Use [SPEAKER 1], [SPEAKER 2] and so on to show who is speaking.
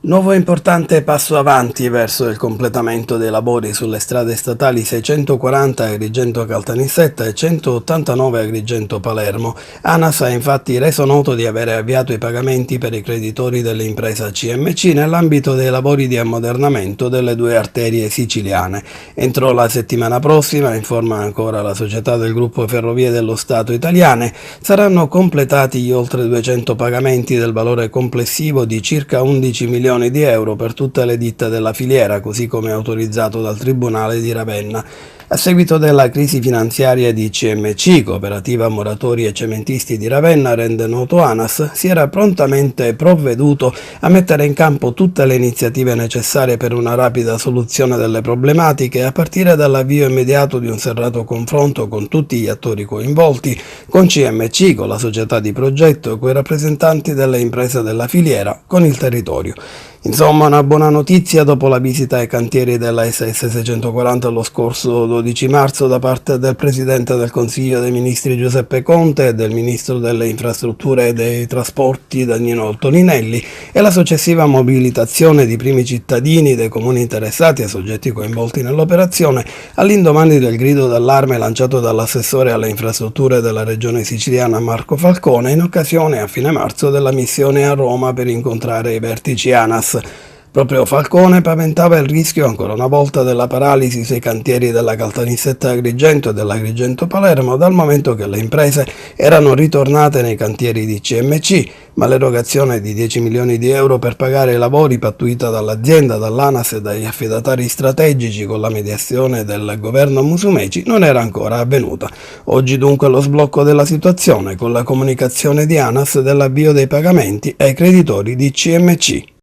[SPEAKER 1] Nuovo importante passo avanti verso il completamento dei lavori sulle strade statali 640 Agrigento-Caltanissetta e 189 Agrigento-Palermo. ANAS ha infatti reso noto di avere avviato i pagamenti per i creditori dell'impresa CMC nell'ambito dei lavori di ammodernamento delle due arterie siciliane. Entro la settimana prossima, informa ancora la società del gruppo Ferrovie dello Stato italiane, saranno completati gli oltre 200 pagamenti del valore complessivo di circa 11 milioni di euro per tutte le ditte della filiera, così come autorizzato dal Tribunale di Ravenna. A seguito della crisi finanziaria di CMC, Cooperativa Muratori e Cementisti di Ravenna, rende noto ANAS, si era prontamente provveduto a mettere in campo tutte le iniziative necessarie per una rapida soluzione delle problematiche, a partire dall'avvio immediato di un serrato confronto con tutti gli attori coinvolti, con CMC, con la società di progetto, con i rappresentanti delle imprese della filiera, con il territorio. Insomma, una buona notizia dopo la visita ai cantieri della SS 640 lo scorso 12 marzo da parte del Presidente del Consiglio dei Ministri Giuseppe Conte e del Ministro delle Infrastrutture e dei Trasporti Danilo Toninelli e la successiva mobilitazione di primi cittadini, dei comuni interessati e soggetti coinvolti nell'operazione, all'indomani del grido d'allarme lanciato dall'assessore alle infrastrutture della regione siciliana Marco Falcone in occasione a fine marzo della missione a Roma per incontrare i vertici ANAS. Proprio Falcone paventava il rischio ancora una volta della paralisi sui cantieri della Caltanissetta Agrigento e dell'Agrigento Palermo, dal momento che le imprese erano ritornate nei cantieri di CMC, ma l'erogazione di 10 milioni di euro per pagare i lavori pattuita dall'azienda, dall'ANAS e dagli affidatari strategici con la mediazione del governo Musumeci non era ancora avvenuta. Oggi dunque lo sblocco della situazione con la comunicazione di ANAS dell'avvio dei pagamenti ai creditori di CMC.